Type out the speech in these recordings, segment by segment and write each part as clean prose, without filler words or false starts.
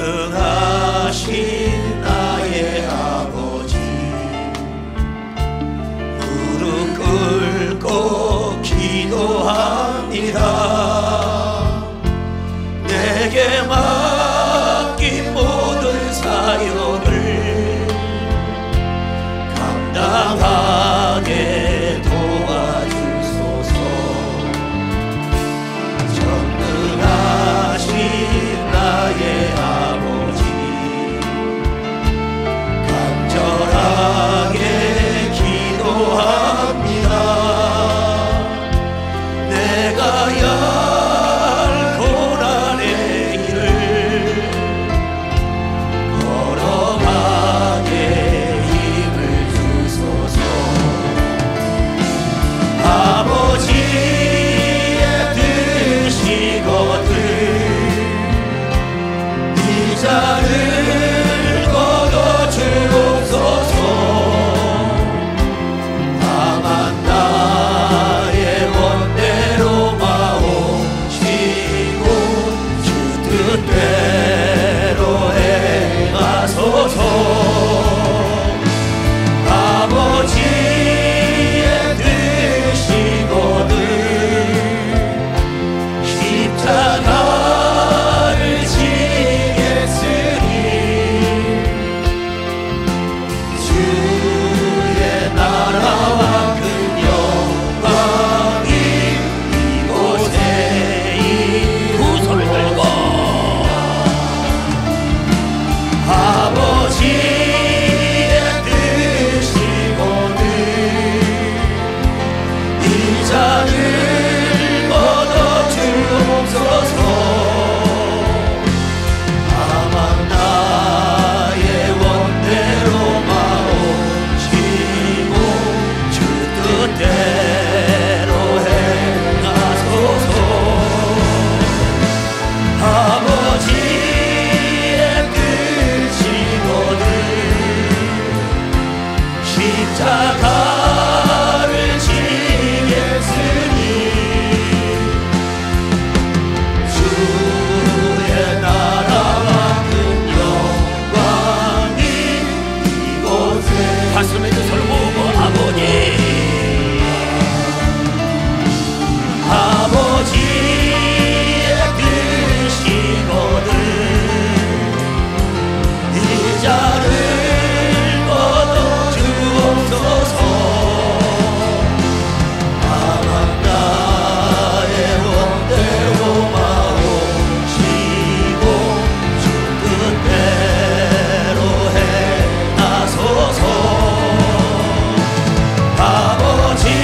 전능하신 나의 아버지, 무릎 꿇고 기도합니다. 내게 맡긴 모든 사역을 감당하게 도와주소서. 전능하신 나의 아버지, 간절하게 기도합니다. 내가 할 고난의 길을 걸어가게 힘을 주소서. 아버지의 뜻이거든 이 자를 거둬주옵소서. 다만 나의 원대로 마옵시고 주 뜻대로 행하소서. 아버지의 뜻이거든 십자가를 지겠으니 주의 나라와 큰 영광이 이곳에 두 손을 들고 아버지의 뜻이거든 이 잔을 거둬주옵소서. 다만 나의 원대로 마옵시고 주 뜻대로 행하소서. 아버지의 뜻이거든 십자가를 지겠으니 주의 나라와 큰 영광이 이곳에 가슴에 두 손을 모으고 아버지, 아버지의 뜻이거든 이 자를 거둬주옵소서. 다만 나의 원대로 마옵시고 주 뜻대로 행하소서. 아버지의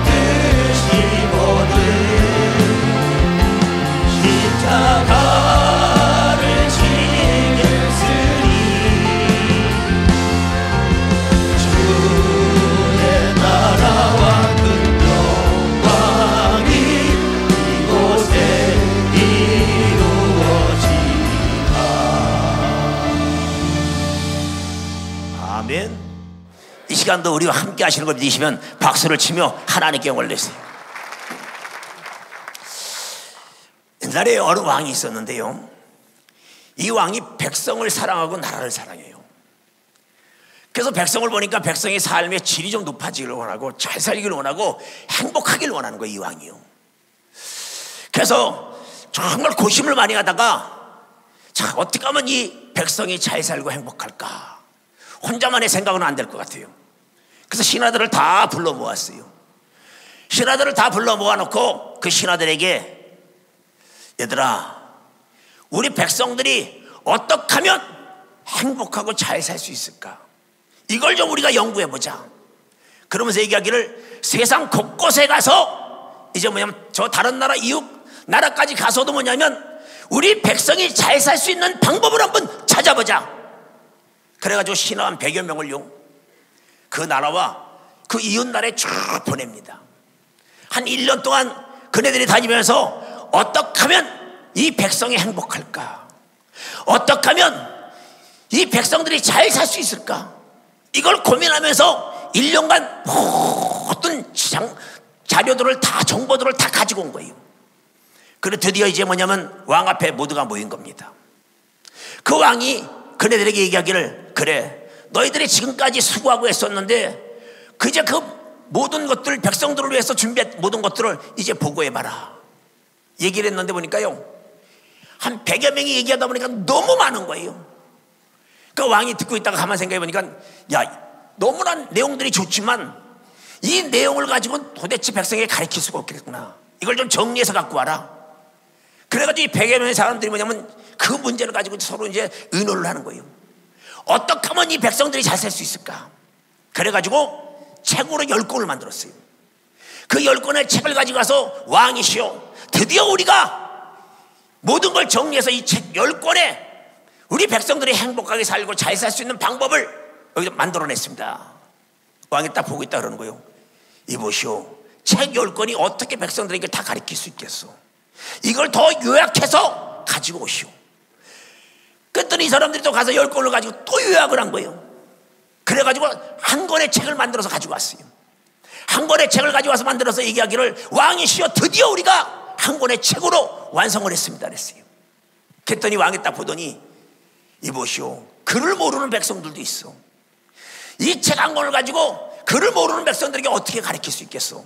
뜻이거든 십자가를 지겠으니 주의 나라와 큰 영광이 이곳에 이루어지리라. 아멘. 이 시간도 우리와 함께 하시는 걸 믿으시면 박수를 치며 하나님께 영광을 내세요. 옛날에 어느 왕이 있었는데요, 이 왕이 백성을 사랑하고 나라를 사랑해요. 그래서 백성을 보니까 백성의 삶의 질이 좀 높아지기를 원하고 잘 살기를 원하고 행복하기를 원하는 거예요, 이 왕이요. 그래서 정말 고심을 많이 하다가, 자, 어떻게 하면 이 백성이 잘 살고 행복할까? 혼자만의 생각은 안 될 것 같아요. 그래서 신하들을 다 불러 모았어요. 신하들을 다 불러 모아놓고 그 신하들에게, 얘들아, 우리 백성들이 어떻게 하면 행복하고 잘 살 수 있을까? 이걸 좀 우리가 연구해보자. 그러면서 얘기하기를, 세상 곳곳에 가서 이제 뭐냐면 저 다른 나라 이웃 나라까지 가서도 뭐냐면 우리 백성이 잘 살 수 있는 방법을 한번 찾아보자. 그래가지고 신하 한 100여 명을요, 그 나라와 그 이웃 나라에 쭉 보냅니다. 한 1년 동안 그네들이 다니면서 어떻게 하면 이 백성이 행복할까? 어떻게 하면 이 백성들이 잘 살 수 있을까? 이걸 고민하면서 1년간 모든 자료들을 다, 정보들을 다 가지고 온 거예요. 그리고 드디어 이제 뭐냐면 왕 앞에 모두가 모인 겁니다. 그 왕이 그네들에게 얘기하기를, 그래, 너희들이 지금까지 수고하고 했었는데 그제 그 모든 것들, 백성들을 위해서 준비한 모든 것들을 이제 보고해봐라 얘기를 했는데 보니까요, 한 100여 명이 얘기하다 보니까 너무 많은 거예요. 그 왕이 듣고 있다가 가만 생각해 보니까, 야, 너무나 내용들이 좋지만 이 내용을 가지고 도대체 백성에게 가르칠 수가 없겠구나. 이걸 좀 정리해서 갖고 와라. 그래가지고 이 100여 명의 사람들이 뭐냐면 그 문제를 가지고 서로 이제 의논을 하는 거예요. 어떻게 하면 이 백성들이 잘 살 수 있을까? 그래가지고 책으로 10권을 만들었어요. 그 10권의 책을 가지고 가서, 왕이시여, 드디어 우리가 모든 걸 정리해서 이 책 10권에 우리 백성들이 행복하게 살고 잘 살 수 있는 방법을 여기서 만들어냈습니다. 왕이 딱 보고 있다 그러는 거예요. 이보시오, 책 10권이 어떻게 백성들에게 다 가르칠 수 있겠어? 이걸 더 요약해서 가지고 오시오. 그랬더니 이 사람들이 또 가서 10권을 가지고 또 요약을 한 거예요. 그래가지고 한 권의 책을 만들어서 가지고 왔어요. 한 권의 책을 가지고 와서 만들어서 얘기하기를, 왕이시여, 드디어 우리가 한 권의 책으로 완성을 했습니다 그랬어요. 그랬더니 왕이 딱 보더니, 이보시오, 글을 모르는 백성들도 있어. 이 책 한 권을 가지고 글을 모르는 백성들에게 어떻게 가르칠 수 있겠어?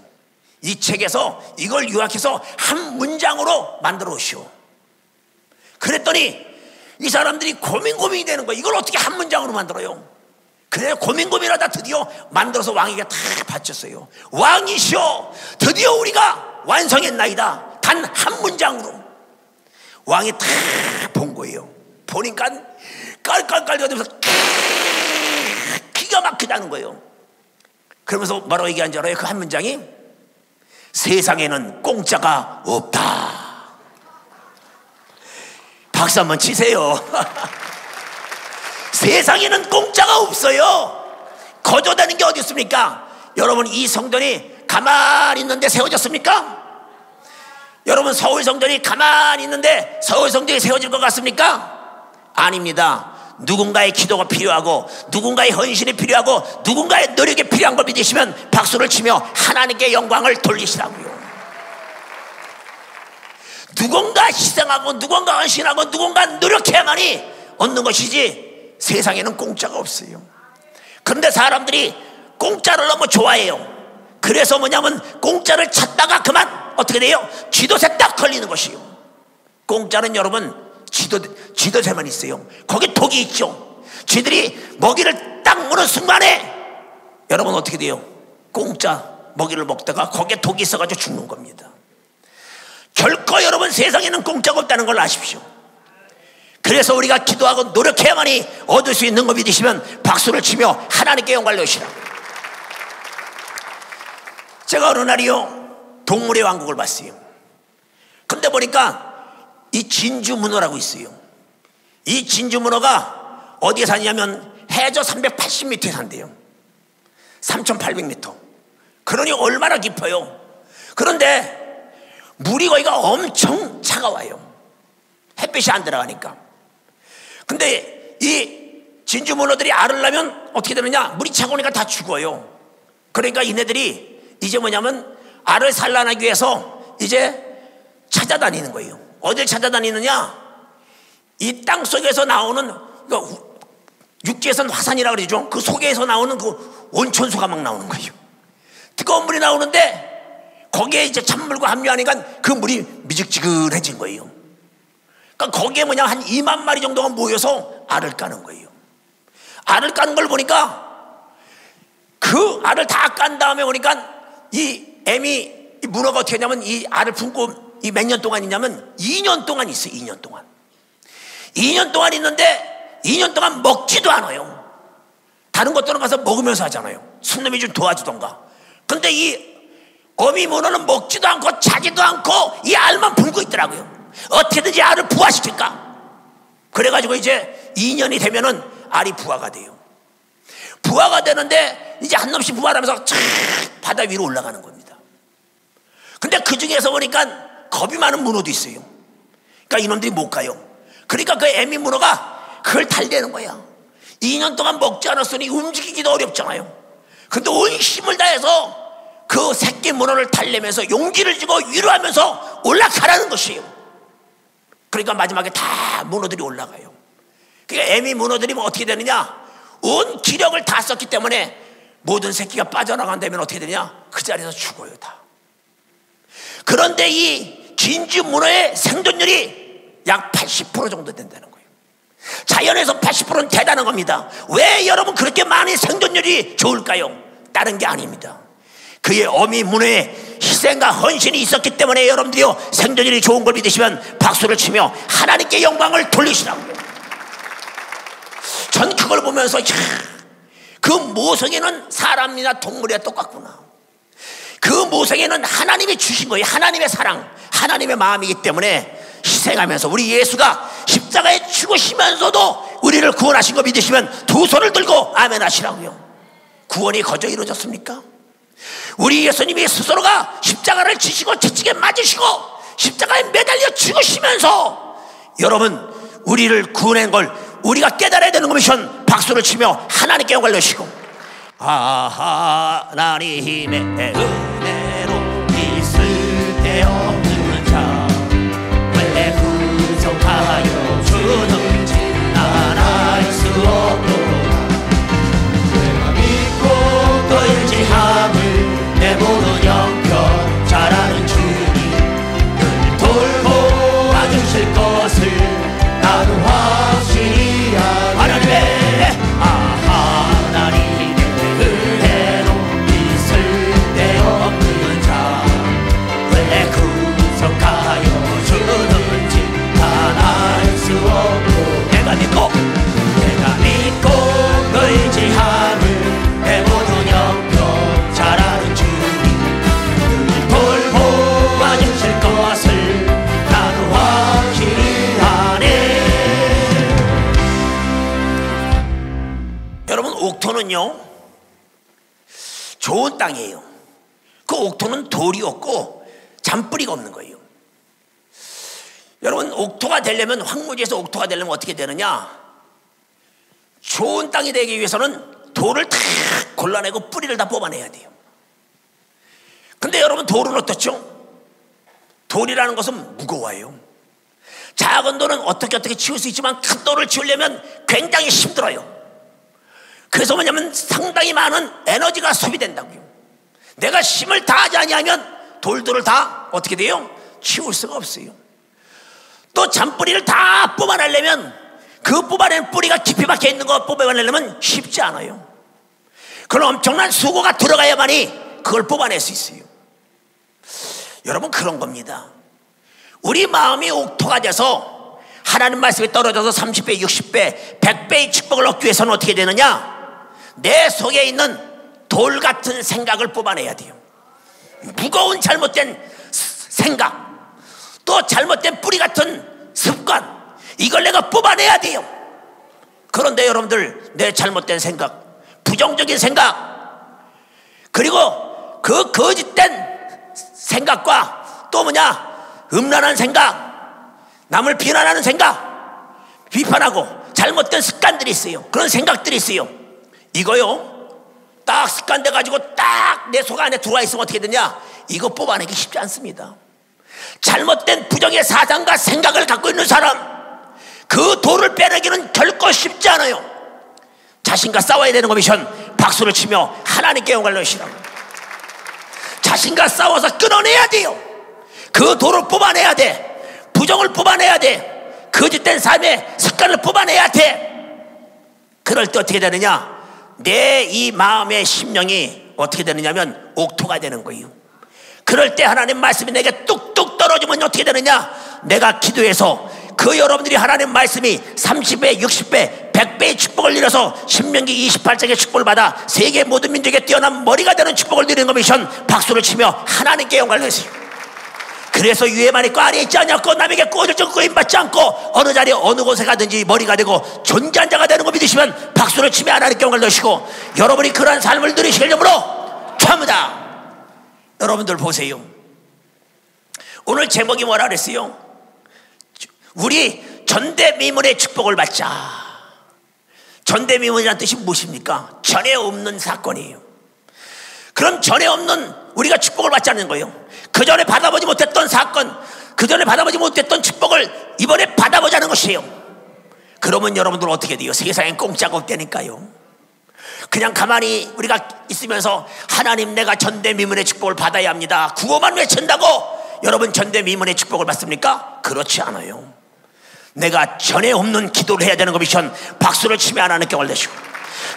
이 책에서 이걸 요약해서 한 문장으로 만들어 오시오. 그랬더니 이 사람들이 고민이 되는 거예요. 이걸 어떻게 한 문장으로 만들어요? 그래, 고민하다 드디어 만들어서 왕에게 다 바쳤어요. 왕이시여, 드디어 우리가 완성했나이다. 단 한 문장으로. 왕이 다 본 거예요. 보니까 깔깔깔거리면서 기가 막히다는 거예요. 그러면서 뭐라고 얘기한 줄 알아요? 그 한 문장이, 세상에는 공짜가 없다. 박수 한번 치세요. 세상에는 공짜가 없어요. 거저되는 게 어디 있습니까? 여러분, 이 성전이 가만히 있는데 세워졌습니까? 여러분, 서울 성전이 가만히 있는데 서울 성전이 세워질 것 같습니까? 아닙니다. 누군가의 기도가 필요하고, 누군가의 헌신이 필요하고, 누군가의 노력이 필요한 걸 믿으시면 박수를 치며 하나님께 영광을 돌리시라고요. 누군가 희생하고, 누군가 헌신하고, 누군가 노력해야만이 얻는 것이지, 세상에는 공짜가 없어요. 그런데 사람들이 공짜를 너무 좋아해요. 그래서 뭐냐면 공짜를 찾다가 그만 어떻게 돼요? 쥐도새 딱 걸리는 것이요. 공짜는 여러분 쥐도새만 있어요. 거기 독이 있죠. 쥐들이 먹이를 딱 무는 순간에 여러분 어떻게 돼요? 공짜 먹이를 먹다가 거기에 독이 있어가지고 죽는 겁니다. 결코 여러분 세상에는 공짜가 없다는 걸 아십시오. 그래서 우리가 기도하고 노력해야만이 얻을 수 있는 거 믿으시면 박수를 치며 하나님께 영광을 돌리시라고. 제가 어느 날이요, 동물의 왕국을 봤어요. 근데 보니까 이 진주문어라고 있어요. 이 진주문어가 어디에 사냐면 해저 380m에 산대요. 3,800m. 그러니 얼마나 깊어요. 그런데 물이 거기가 엄청 차가워요. 햇빛이 안 들어가니까. 근데 이 진주문어들이 알을 낳으면 어떻게 되느냐? 물이 차가우니까 다 죽어요. 그러니까 얘네들이 이제 뭐냐면 알을 산란하기 위해서 이제 찾아다니는 거예요. 어딜 찾아다니느냐? 이 땅 속에서 나오는, 육지에서는 화산이라고 그러죠. 그 속에서 나오는 그 온천수가 막 나오는 거예요. 뜨거운 물이 나오는데 거기에 이제 찬물과 합류하니까 그 물이 미직지근해진 거예요. 그러니까 거기에 뭐냐, 한 2만 마리 정도가 모여서 알을 까는 거예요. 알을 까는 걸 보니까 그 알을 다 깐 다음에 보니까 이 애미, 이 문어가 어떻게 하냐면 이 알을 품고 이 몇 년 동안 있냐면 2년 동안 있어요. 2년 동안. 2년 동안 있는데 2년 동안 먹지도 않아요. 다른 것들은 가서 먹으면서 하잖아요. 손님이 좀 도와주던가. 근데 이 어미 문어는 먹지도 않고 자지도 않고 이 알만 품고 있더라고요. 어떻게든지 알을 부화시킬까? 그래가지고 이제 2년이 되면은 알이 부화가 돼요. 부화가 되는데 이제 한 놈씩 부화하면서 쫙 바다 위로 올라가는 겁니다. 근데 그 중에서 보니까 겁이 많은 문어도 있어요. 그러니까 이놈들이 못 가요. 그러니까 그 애미 문어가 그걸 달래는 거야. 2년 동안 먹지 않았으니 움직이기도 어렵잖아요. 근데 온 힘을 다해서 그 새끼 문어를 달래면서 용기를 주고 위로하면서 올라가라는 것이에요. 그러니까 마지막에 다 문어들이 올라가요. 그러니까 M이 무너뜨리면 어떻게 되느냐? 온 기력을 다 썼기 때문에 모든 새끼가 빠져나간다면 어떻게 되냐? 그 자리에서 죽어요 다. 그런데 이 진주 문어의 생존율이 약 80% 정도 된다는 거예요. 자연에서 80%는 대단한 겁니다. 왜 여러분 그렇게 많이 생존율이 좋을까요? 다른 게 아닙니다. 그의 어미 문어의 희생과 헌신이 있었기 때문에 여러분들이요 생존율이 좋은 걸 믿으시면 박수를 치며 하나님께 영광을 돌리시라고요. 전 그걸 보면서 그 모성애는 사람이나 동물이나 똑같구나. 그 모성애는 하나님이 주신 거예요. 하나님의 사랑, 하나님의 마음이기 때문에 희생하면서 우리 예수가 십자가에 죽으시면서도 우리를 구원하신 거 믿으시면 두 손을 들고 아멘 하시라고요. 구원이 거저 이루어졌습니까? 우리 예수님이 스스로가 십자가를 지시고 채찍에 맞으시고 십자가에 매달려 죽으시면서 여러분 우리를 구원한 걸 우리가 깨달아야 되는 것이면 박수를 치며 하나님께 영광을 내시고 하나님의 은혜로 있을 데 없는 자 왜 구속하여 주는지 난 알 수 없도다. 내가 믿고 또 의지함을 내 모든 형편 잘 아는 주님 늘 돌보 와주실 것을 나도 확실히 하나님의 은혜로 있을 데 없는 자 왜 구속하여 주는지 난 알 수 없고 내가 믿고 의지함을 내 모든 형편 잘 아는 주님 늘 돌보아 주실 것을 나도 확실히 아네. 여러분 옥토는요 좋은 땅이에요. 그 옥토는 돌이 없고 잔뿌리가 없는 거예요. 여러분 옥토가 되려면 황무지에서 옥토가 되려면 어떻게 되느냐? 좋은 땅이 되기 위해서는 돌을 다 골라내고 뿌리를 다 뽑아내야 돼요. 근데 여러분 돌은 어떻죠? 돌이라는 것은 무거워요. 작은 돌은 어떻게 치울 수 있지만 큰 돌을 치우려면 굉장히 힘들어요. 그래서 뭐냐면 상당히 많은 에너지가 소비된다고요. 내가 힘을 다하지 아니하면 돌들을 다 어떻게 돼요? 치울 수가 없어요. 또 잔뿌리를 다 뽑아내려면 그 뽑아낸 뿌리가 깊이 박혀 있는 거 뽑아내려면 쉽지 않아요. 그런 엄청난 수고가 들어가야만이 그걸 뽑아낼 수 있어요. 여러분 그런 겁니다. 우리 마음이 옥토가 돼서 하나님 말씀이 떨어져서 30배, 60배, 100배의 축복을 얻기 위해서는 어떻게 되느냐? 내 속에 있는 돌 같은 생각을 뽑아내야 돼요. 무거운 잘못된 생각, 또 잘못된 뿌리 같은 습관, 이걸 내가 뽑아내야 돼요. 그런데 여러분들 내 잘못된 생각, 부정적인 생각, 그리고 그 거짓된 생각과 또 음란한 생각, 남을 비난하는 생각, 비판하고 잘못된 습관들이 있어요. 그런 생각들이 있어요. 이거요 딱 습관돼 가지고 딱 내 속 안에 들어와 있으면 어떻게 되냐? 이거 뽑아내기 쉽지 않습니다. 잘못된 부정의 사상과 생각을 갖고 있는 사람, 그 돌을 빼내기는 결코 쉽지 않아요. 자신과 싸워야 되는 거미션 박수를 치며 하나님께 영광을 넣으시라고. 자신과 싸워서 끊어내야 돼요. 그 돌을 뽑아내야 돼. 부정을 뽑아내야 돼. 거짓된 삶의 습관을 뽑아내야 돼. 그럴 때 어떻게 되느냐? 내 이 마음의 심령이 어떻게 되느냐면 옥토가 되는 거예요. 그럴 때 하나님 말씀이 내게 뚝뚝 떨어지면 어떻게 되느냐? 내가 기도해서 그 여러분들이 하나님 말씀이 30배, 60배, 100배의 축복을 이뤄서 신명기 28장의 축복을 받아 세계 모든 민족에 뛰어난 머리가 되는 축복을 누리는 거미션 박수를 치며 하나님께 영광을 내세요. 그래서 위에만 있고 아래에 있지 않고 남에게 꼬질적 구임받지 않고 어느 자리에 어느 곳에 가든지 머리가 되고 존재한 자가 되는 거 믿으시면 박수를 치며 하나님께 영광을 넣으시고 여러분이 그러한 삶을 누리시려므로 축하합니다. 여러분들 보세요. 오늘 제목이 뭐라 그랬어요? 우리 전대미문의 축복을 받자. 전대미문이라는 뜻이 무엇입니까? 전에 없는 사건이에요. 그럼 전에 없는 우리가 축복을 받자는 거예요. 그 전에 받아보지 못했던 사건, 그 전에 받아보지 못했던 축복을 이번에 받아보자는 것이에요. 그러면 여러분들 어떻게 돼요? 세상엔 공짜가 없다니까요. 그냥 가만히 우리가 있으면서 하나님 내가 전대미문의 축복을 받아야 합니다, 구호만 외친다고 여러분 전대미문의 축복을 받습니까? 그렇지 않아요. 내가 전에 없는 기도를 해야 되는 거 미션 박수를 치며 하나님께 올려주시고,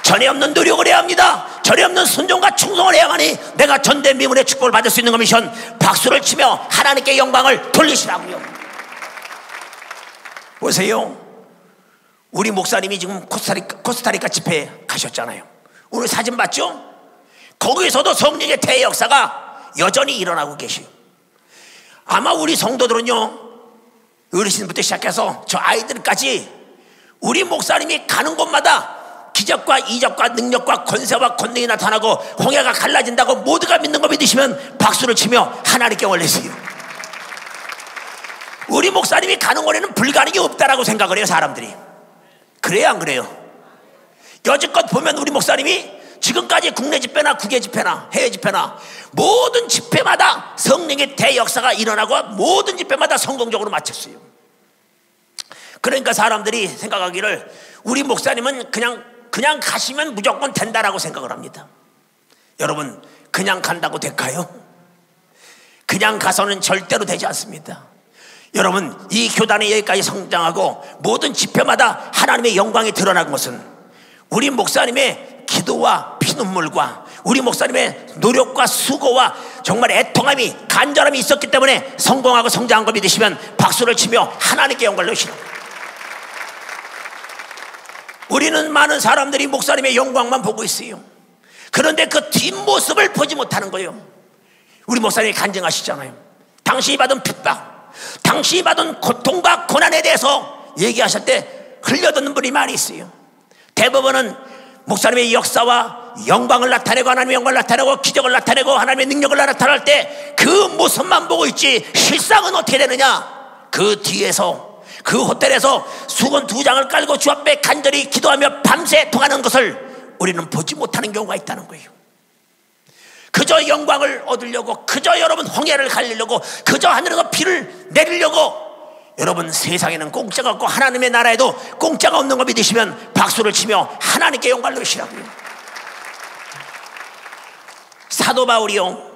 전에 없는 노력을 해야 합니다. 전에 없는 순종과 충성을 해야만이 내가 전대미문의 축복을 받을 수 있는 거 미션 박수를 치며 하나님께 영광을 돌리시라고요. 보세요, 우리 목사님이 지금 코스타리카 집회에 가셨잖아요. 오늘 사진 봤죠? 거기에서도 성령의 대역사가 여전히 일어나고 계시요. 아마 우리 성도들은요, 어르신부터 시작해서 저 아이들까지 우리 목사님이 가는 곳마다 기적과 이적과 능력과 권세와 권능이 나타나고 홍해가 갈라진다고 모두가 믿는 거 믿으시면 박수를 치며 하나님께 올리세요. 우리 목사님이 가는 곳에는 불가능이 없다라고 생각을 해요, 사람들이. 그래요, 안 그래요? 여지껏 보면 우리 목사님이 지금까지 국내 집회나 국외 집회나 해외 집회나 모든 집회마다 성령의 대역사가 일어나고 모든 집회마다 성공적으로 마쳤어요. 그러니까 사람들이 생각하기를 우리 목사님은 그냥 가시면 무조건 된다라고 생각을 합니다. 여러분, 그냥 간다고 될까요? 그냥 가서는 절대로 되지 않습니다. 여러분, 이 교단이 여기까지 성장하고 모든 집회마다 하나님의 영광이 드러난 것은 우리 목사님의 기도와 피눈물과 우리 목사님의 노력과 수고와 정말 애통함이 간절함이 있었기 때문에 성공하고 성장한 거 믿으시면 박수를 치며 하나님께 영광을 넣으시라. 우리는 많은 사람들이 목사님의 영광만 보고 있어요. 그런데 그 뒷모습을 보지 못하는 거예요. 우리 목사님이 간증하시잖아요. 당신이 받은 핍박, 당신이 받은 고통과 고난에 대해서 얘기하실 때 흘려듣는 분이 많이 있어요. 대부분은 목사님의 역사와 영광을 나타내고 하나님의 영광을 나타내고 기적을 나타내고 하나님의 능력을 나타낼 때 그 모습만 보고 있지 실상은 어떻게 되느냐, 그 뒤에서 그 호텔에서 수건 2장을 깔고 주 앞에 간절히 기도하며 밤새 통하는 것을 우리는 보지 못하는 경우가 있다는 거예요. 그저 영광을 얻으려고, 그저 여러분 홍해를 갈리려고, 그저 하늘에서 비를 내리려고, 여러분 세상에는 공짜가 없고 하나님의 나라에도 공짜가 없는 거 믿으시면 박수를 치며 하나님께 영광을 넣으시라고요. 사도 바울이요,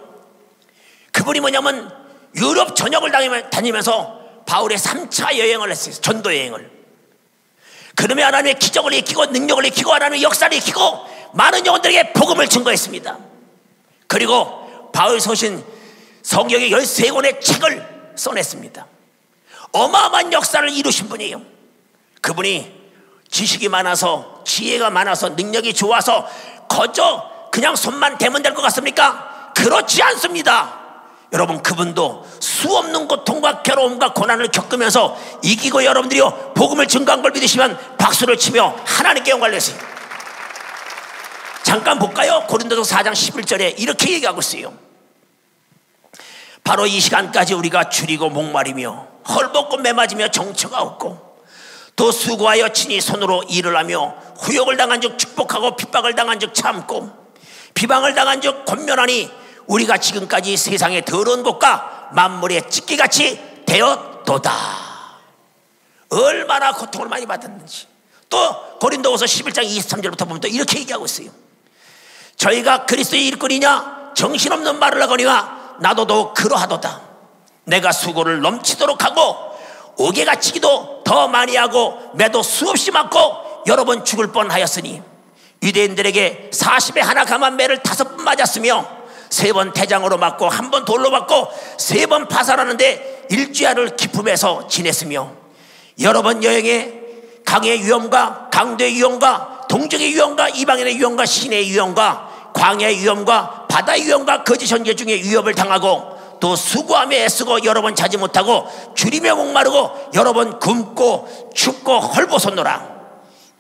그분이 뭐냐면 유럽 전역을 다니면서 바울의 3차 여행을 했어요. 전도 여행을. 그러면 하나님의 기적을 익히고 능력을 익히고 하나님의 역사를 익히고 많은 영혼들에게 복음을 증거했습니다. 그리고 바울 서신 성경의 13권의 책을 써냈습니다. 어마어마한 역사를 이루신 분이에요. 그분이 지식이 많아서 지혜가 많아서 능력이 좋아서 거저 그냥 손만 대면 될 것 같습니까? 그렇지 않습니다. 여러분, 그분도 수없는 고통과 괴로움과 고난을 겪으면서 이기고 여러분들이요 복음을 증거한 걸 믿으시면 박수를 치며 하나님께 영광을 내세요. 잠깐 볼까요? 고린도서 4장 11절에 이렇게 얘기하고 있어요. 바로 이 시간까지 우리가 줄이고 목마르며 헐벗고 매맞으며 정처가 없고 또 수고하여 친히 손으로 일을 하며 후욕을 당한 즉 축복하고 핍박을 당한 즉 참고 비방을 당한 즉 권면하니 우리가 지금까지 세상의 더러운 것과 만물의 찢기같이 되었도다. 얼마나 고통을 많이 받았는지. 또 고린도후서 11장 23절부터 보면 또 이렇게 얘기하고 있어요. 저희가 그리스도의 일꾼이냐 정신없는 말을 하거니와 나도 더욱 그러하도다. 내가 수고를 넘치도록 하고 옥에 갇히기도 더 많이 하고 매도 수없이 맞고 여러 번 죽을 뻔하였으니 유대인들에게 40에 하나 감한 매를 5번 맞았으며 3번 태장으로 맞고 1번 돌로 맞고 3번 파산하는데 일주일을 기품에서 지냈으며 여러 번 여행에 강의 위험과 강도의 위험과 동족의 위험과 이방인의 위험과 신의 위험과 광야의 위험과 바다의 위험과 거짓 선지 중에 위협을 당하고 또 수고하며 애쓰고 여러 번 자지 못하고 줄이며 목마르고 여러 번 굶고 춥고 헐벗었노라.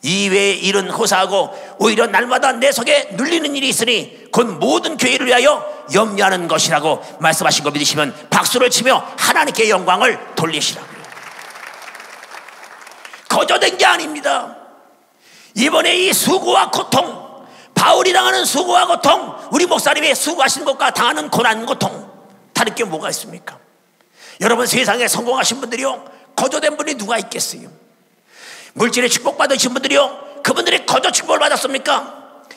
이외의 일은 호사하고 오히려 날마다 내 속에 눌리는 일이 있으니 곧 모든 교회를 위하여 염려하는 것이라고 말씀하신 거 믿으시면 박수를 치며 하나님께 영광을 돌리시라고요. 거저된 게 아닙니다. 이번에 이 수고와 고통, 바울이 당하는 수고와 고통, 우리 목사님이 수고하시는 것과 당하는 고난 고통, 다를 게 뭐가 있습니까? 여러분, 세상에 성공하신 분들이요 거저된 분이 누가 있겠어요? 물질의 축복받으신 분들이요, 그분들이 거저 축복을 받았습니까?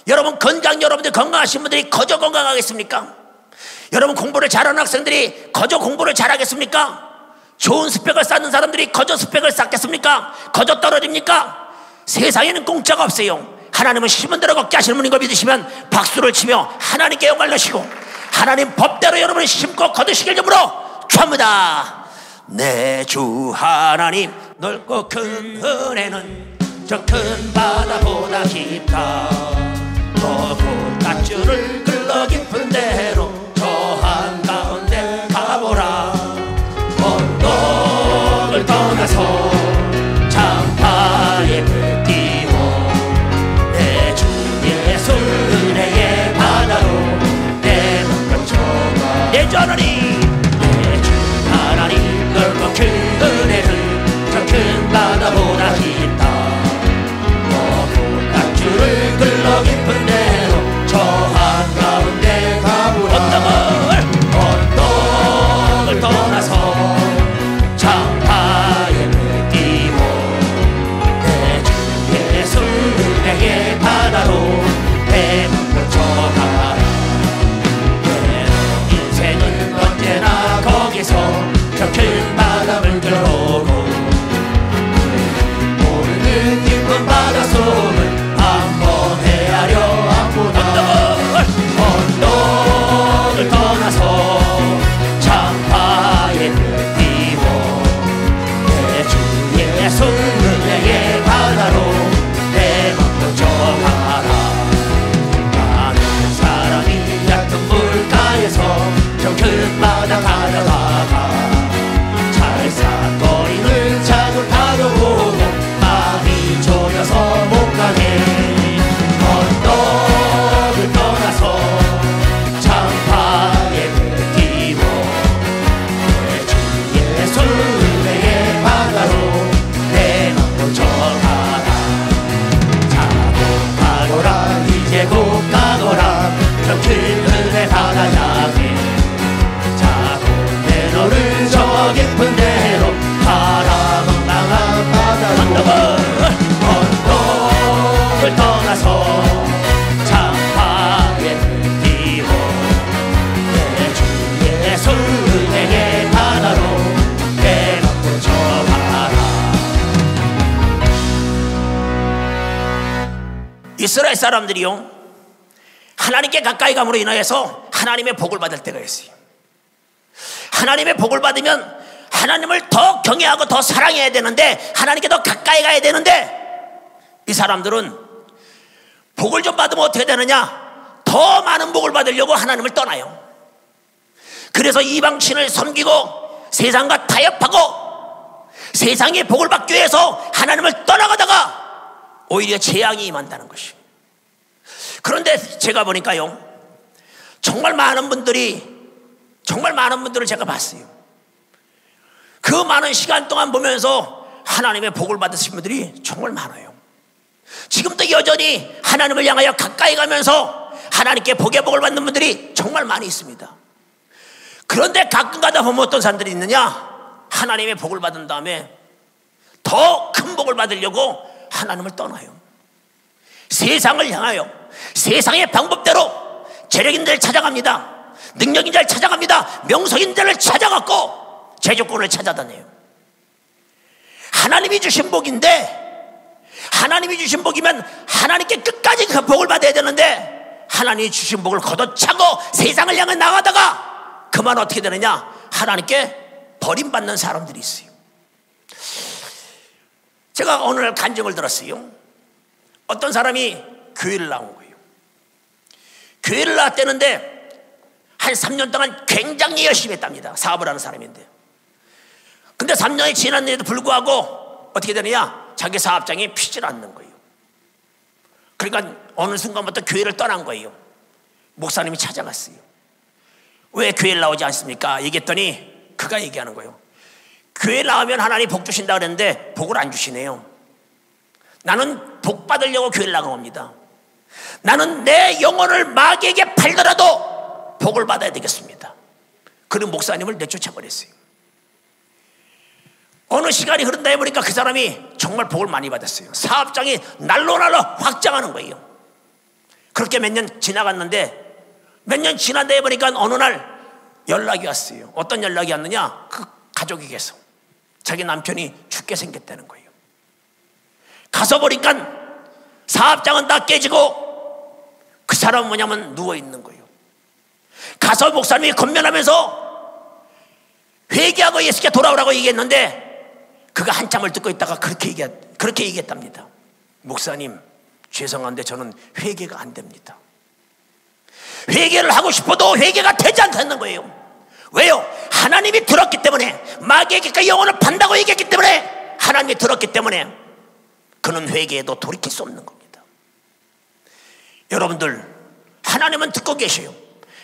여러분 여러분들 건강하신 분들이 거저 건강하겠습니까? 여러분 공부를 잘하는 학생들이 거저 공부를 잘하겠습니까? 좋은 스펙을 쌓는 사람들이 거저 스펙을 쌓겠습니까? 거저 떨어집니까? 세상에는 공짜가 없어요. 하나님은 심은 대로 걷게 하시는 분인 걸 믿으시면 박수를 치며 하나님께 영광을 넣으시고 하나님 법대로 여러분이 심고 거두시길 점으로 축원합니다. 내 주 하나님 넓고 큰 은혜는 저 큰 바다보다 깊다. 너 곤단줄을 끌러 깊은 데로 저 한가운데 가보라. 언덕을 떠나서 장파에 배 띄워 내 주 예수 은혜의 바다로 내 맘 펼쳐가. 내 주 하나님, 내 주 하나님 넓고 큰 은혜는 저 큰 바다보다 깊다. 너 곤단줄을 끌러 깊은 데로 저 한가운데 가보라. 언덕을 떠나서 장파에 배 띄워 내 주 예수 은혜의 바다로 내 맘 펼쳐가라. 내 인생은 언제나 거기서 저 큰 바람을 들어오고 모르는 깊은 바다 속을 한번 헤아려 안보다. 언덕을 떠나서 장파에 배 띄워 내 주 예수 은혜의 바다로 내 맘 펼쳐가라. 많은 사람이 얕은 물가에서 저 큰 바다 가다가 찰싹거리는 작은 파도 보고 마음이 졸여서 못 가네. 언덕을 떠나서 장파에 배 띄워 내 주 예수 은혜의 바다로 내 맘 펼쳐가라. 자고 가거라 이제 곧 가거라 저 큰 은혜 바다 향해. 자고 내 너를 저 깊은 데로 바람망망한 바다로. 언덕을 떠나서 장파에 배 띄워 내 주 예수 은혜의 바다로 내 맘 펼쳐가라. 이스라엘 사람들이요, 하나님께 가까이 감으로 인하여서 하나님의 복을 받을 때가 있어요. 하나님의 복을 받으면 하나님을 더 경외하고 더 사랑해야 되는데, 하나님께 더 가까이 가야 되는데, 이 사람들은 복을 좀 받으면 어떻게 되느냐? 더 많은 복을 받으려고 하나님을 떠나요. 그래서 이방신을 섬기고 세상과 타협하고 세상의 복을 받기 위해서 하나님을 떠나가다가 오히려 재앙이 임한다는 것이에요. 그런데 제가 보니까요, 정말 많은 분들을 제가 봤어요. 그 많은 시간 동안 보면서 하나님의 복을 받으신 분들이 정말 많아요. 지금도 여전히 하나님을 향하여 가까이 가면서 하나님께 복의 복을 받는 분들이 정말 많이 있습니다. 그런데 가끔 가다 보면 어떤 사람들이 있느냐? 하나님의 복을 받은 다음에 더 큰 복을 받으려고 하나님을 떠나요. 세상을 향하여 세상의 방법대로 재력인들을 찾아갑니다. 능력인자를 찾아갑니다. 명성인자를 찾아갔고 제조권을 찾아다녀요. 하나님이 주신 복인데, 하나님이 주신 복이면 하나님께 끝까지 그 복을 받아야 되는데, 하나님이 주신 복을 걷어차고 세상을 향해 나가다가 그만 어떻게 되느냐? 하나님께 버림받는 사람들이 있어요. 제가 오늘 간증을 들었어요. 어떤 사람이 교회를 나온 거예요. 교회를 나왔다는데 한 3년 동안 굉장히 열심히 했답니다. 사업을 하는 사람인데. 근데 3년이 지났는데도 불구하고 어떻게 되느냐? 자기 사업장이 피질 않는 거예요. 그러니까 어느 순간부터 교회를 떠난 거예요. 목사님이 찾아갔어요. 왜 교회를 나오지 않습니까? 얘기했더니 그가 얘기하는 거예요. 교회 나오면 하나님 복 주신다 그랬는데 복을 안 주시네요. 나는 복 받으려고 교회를 나간 겁니다. 나는 내 영혼을 마귀에게 팔더라도 복을 받아야 되겠습니다. 그리고 목사님을 내쫓아 버렸어요. 어느 시간이 흐른다 해보니까 그 사람이 정말 복을 많이 받았어요. 사업장이 날로 확장하는 거예요. 그렇게 몇 년 지나갔는데 몇 년 지난 뒤에 보니까 어느 날 연락이 왔어요. 어떤 연락이 왔느냐? 그 가족에게서 자기 남편이 죽게 생겼다는 거예요. 가서 보니까 사업장은 다 깨지고 그 사람은 뭐냐면 누워있는 거예요. 가서 목사님이 건면하면서 회개하고 예수께 돌아오라고 얘기했는데 그가 한참을 듣고 있다가 그렇게 얘기했답니다. 목사님, 죄송한데 저는 회개가 안 됩니다. 회개를 하고 싶어도 회개가 되지 않는 거예요. 왜요? 하나님이 들었기 때문에, 마귀에게 영혼을 판다고 얘기했기 때문에, 하나님이 들었기 때문에 그는 회개에도 돌이킬 수 없는 겁니다. 여러분들, 하나님은 듣고 계셔요.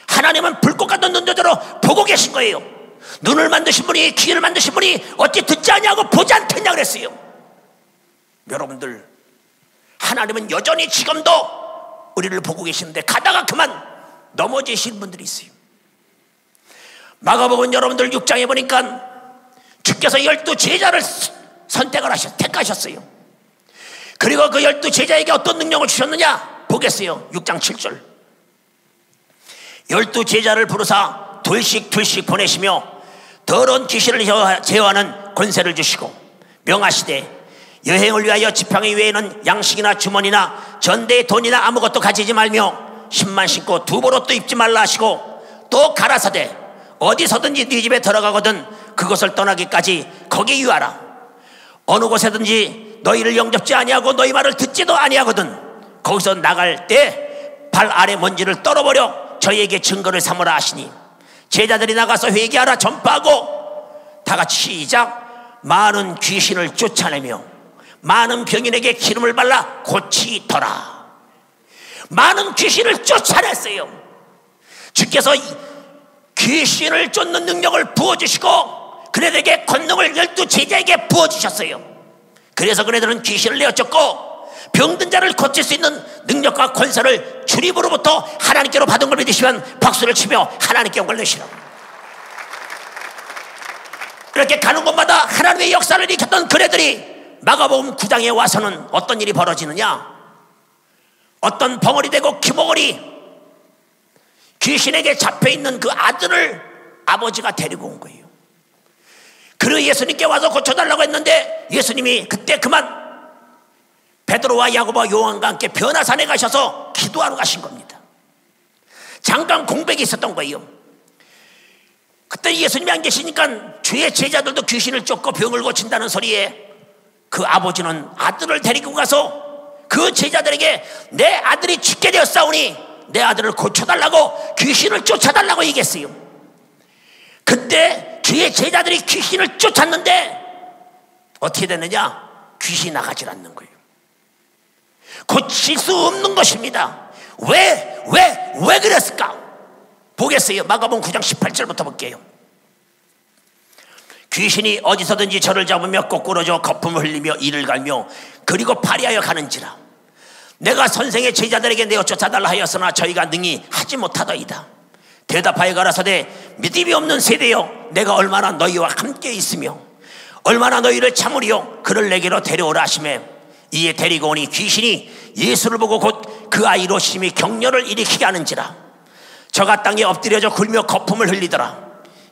하나님은 불꽃 같은 눈동자로 보고 계신 거예요. 눈을 만드신 분이, 귀를 만드신 분이 어찌 듣지 않냐고 보지 않겠냐 그랬어요. 여러분들, 하나님은 여전히 지금도 우리를 보고 계시는데 가다가 그만 넘어지신 분들이 있어요. 마가복음 여러분들 6장에 보니까 주께서 12 제자를 택하셨어요. 그리고 그 12 제자에게 어떤 능력을 주셨느냐 보겠어요. 6장 7절. 12 제자를 부르사 둘씩 보내시며 더러운 귀신을 제어하는 권세를 주시고 명하시되 여행을 위하여 지팡이 외에는 양식이나 주머니나 전대에 돈이나 아무것도 가지지 말며 신만 신고 두벌옷도 입지 말라 하시고 또 가라사대 어디서든지 네 집에 들어가거든 그것을 떠나기까지 거기 유하라. 어느 곳에든지 너희를 영접지 아니하고 너희 말을 듣지도 아니하거든 거기서 나갈 때 발 아래 먼지를 떨어버려 저희에게 증거를 삼으라 하시니 제자들이 나가서 회개하라 전파하고 다같이 시작. 많은 귀신을 쫓아내며 많은 병인에게 기름을 발라 고치더라. 많은 귀신을 쫓아냈어요. 주께서 귀신을 쫓는 능력을 부어주시고 그네들에게 권능을 12 제자에게 부어주셨어요. 그래서 그네들은 귀신을 내어쫓고 병든 자를 고칠 수 있는 능력과 권세를 주님으로부터 하나님께로 받은 걸 믿으시면 박수를 치며 하나님께 영광을 내시라. 이렇게 가는 곳마다 하나님의 역사를 일으켰던 그네들이 마가복음 9장에 와서는 어떤 일이 벌어지느냐? 어떤 벙어리 되고 기목걸이 귀신에게 잡혀있는 그 아들을 아버지가 데리고 온 거예요. 그리고 예수님께 와서 고쳐달라고 했는데 예수님이 그때 그만 베드로와 야고보와 요한과 함께 변화산에 가셔서 기도하러 가신 겁니다. 잠깐 공백이 있었던 거예요. 그때 예수님이 안 계시니까 주의 제자들도 귀신을 쫓고 병을 고친다는 소리에 그 아버지는 아들을 데리고 가서 그 제자들에게 내 아들이 죽게 되었사오니 내 아들을 고쳐달라고 귀신을 쫓아달라고 얘기했어요. 그때 주의 제자들이 귀신을 쫓았는데 어떻게 됐느냐? 귀신이 나가질 않는 거예요. 고칠 수 없는 것입니다. 왜 그랬을까? 보겠어요. 마가복음 9장 18절부터 볼게요. 귀신이 어디서든지 저를 잡으며 꼬꾸러져 거품을 흘리며 이를 갈며 그리고 파리하여 가는지라. 내가 선생의 제자들에게 내어 쫓아달라 하였으나 저희가 능히 하지 못하더이다. 대답하여 가라사대 믿음이 없는 세대여 내가 얼마나 너희와 함께 있으며 얼마나 너희를 참으리요 그를 내게로 데려오라 하시매 이에 데리고 오니 귀신이 예수를 보고 곧 그 아이로 심히 격려를 일으키게 하는지라. 저가 땅에 엎드려져 굴며 거품을 흘리더라.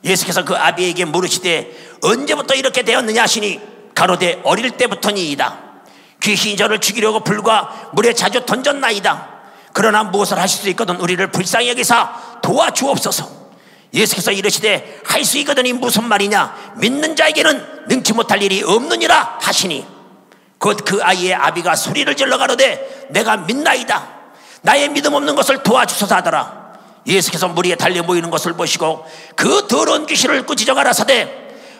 예수께서 그 아비에게 물으시되 언제부터 이렇게 되었느냐 하시니 가로되 어릴 때부터니이다. 귀신이 저를 죽이려고 불과 물에 자주 던졌나이다. 그러나 무엇을 하실 수 있거든 우리를 불쌍히 여기사 도와주옵소서. 예수께서 이르시되 할 수 있거든이 무슨 말이냐 믿는 자에게는 능치 못할 일이 없느니라 하시니 곧 그 아이의 아비가 소리를 질러 가로되 내가 믿나이다. 나의 믿음 없는 것을 도와주소서 하더라. 예수께서 물 위에 달려 모이는 것을 보시고 그 더러운 귀신을 꾸짖어 가라사대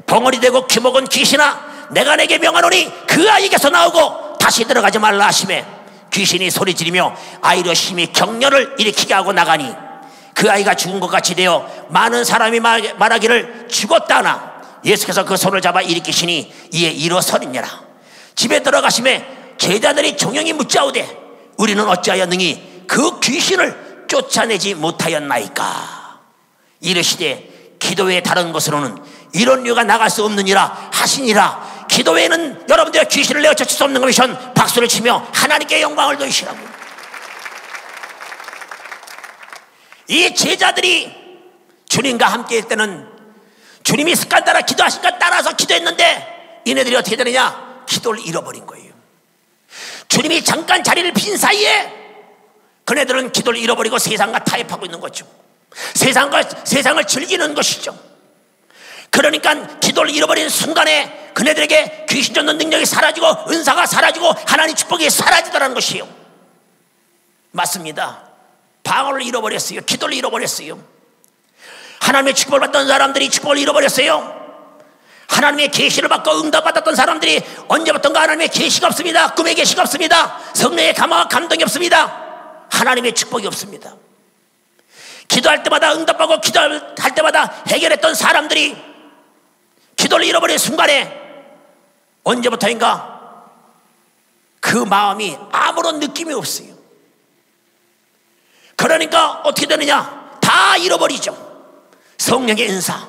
벙어리 되고 기먹은 귀신아 내가 내게 명하노니 그 아이에게서 나오고 다시 들어가지 말라 하시매 귀신이 소리 지르며 아이로 심히 격려를 일으키게 하고 나가니 그 아이가 죽은 것 같이 되어 많은 사람이 말하기를 죽었다 하나 예수께서 그 손을 잡아 일으키시니 이에 일어서리니라. 집에 들어가시매 제자들이 종영이 묻자오되 우리는 어찌하여 능히 그 귀신을 쫓아내지 못하였나이까. 이르시되 기도 외에 다른 것으로는 이런 류가 나갈 수 없느니라 하시니라. 기도 외에는 여러분들의 귀신을 내어쫓을 수 없는 것이면 박수를 치며 하나님께 영광을 돌리시라고. 이 제자들이 주님과 함께 할 때는 주님이 습관 따라 기도하시니까 따라서 기도했는데 이네들이 어떻게 되느냐? 기도를 잃어버린 거예요. 주님이 잠깐 자리를 빈 사이에 그네들은 기도를 잃어버리고 세상과 타협하고 있는 거죠. 세상을 즐기는 것이죠. 그러니까 기도를 잃어버린 순간에 그네들에게 귀신 쫓는 능력이 사라지고 은사가 사라지고 하나님의 축복이 사라지더라는 것이에요. 맞습니다. 방언을 잃어버렸어요. 기도를 잃어버렸어요. 하나님의 축복을 받던 사람들이 축복을 잃어버렸어요. 하나님의 계시를 받고 응답받았던 사람들이 언제부턴가 하나님의 계시가 없습니다. 꿈의 계시가 없습니다. 성령의 감동이 없습니다. 하나님의 축복이 없습니다. 기도할 때마다 응답받고 기도할 때마다 해결했던 사람들이 기도를 잃어버린 순간에 언제부터인가 그 마음이 아무런 느낌이 없어요. 그러니까 어떻게 되느냐? 다 잃어버리죠. 성령의 은사,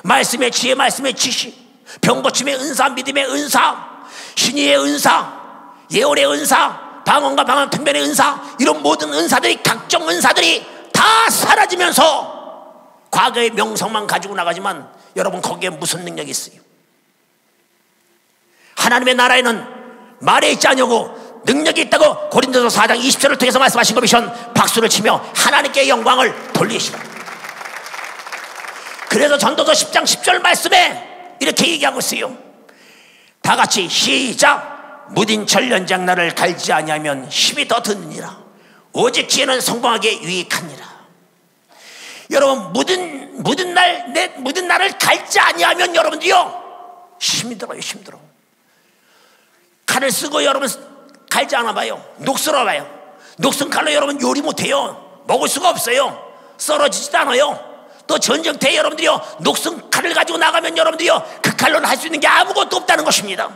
말씀의 지혜, 말씀의 지식, 병고침의 은사, 믿음의 은사, 신의의 은사, 예언의 은사, 방언과 방언 통변의 은사, 이런 모든 은사들이, 각종 은사들이 다 사라지면서 과거의 명성만 가지고 나가지만 여러분 거기에 무슨 능력이 있어요? 하나님의 나라에는 말에 있지 않냐고 능력이 있다고 고린도서 4장 20절을 통해서 말씀하신 것이면 박수를 치며 하나님께 영광을 돌리시라. 그래서 전도서 10장 10절 말씀에 이렇게 얘기하고 있어요. 다 같이 시작. 무딘 전련장 날을 갈지 아니하면 힘이 더 드느니라. 오직 기회는 성공하게 유익하니라. 여러분 묻은 날을 갈지 아니하면 여러분들요 힘이 들어요. 힘들어. 칼을 쓰고 여러분 갈지 않아 봐요. 녹슬어 봐요. 녹슨 칼로 여러분 요리 못해요. 먹을 수가 없어요. 썰어지지도 않아요. 또 전쟁터에 여러분들이요 녹슨 칼을 가지고 나가면 여러분들이요 그 칼로는 할 수 있는 게 아무것도 없다는 것입니다.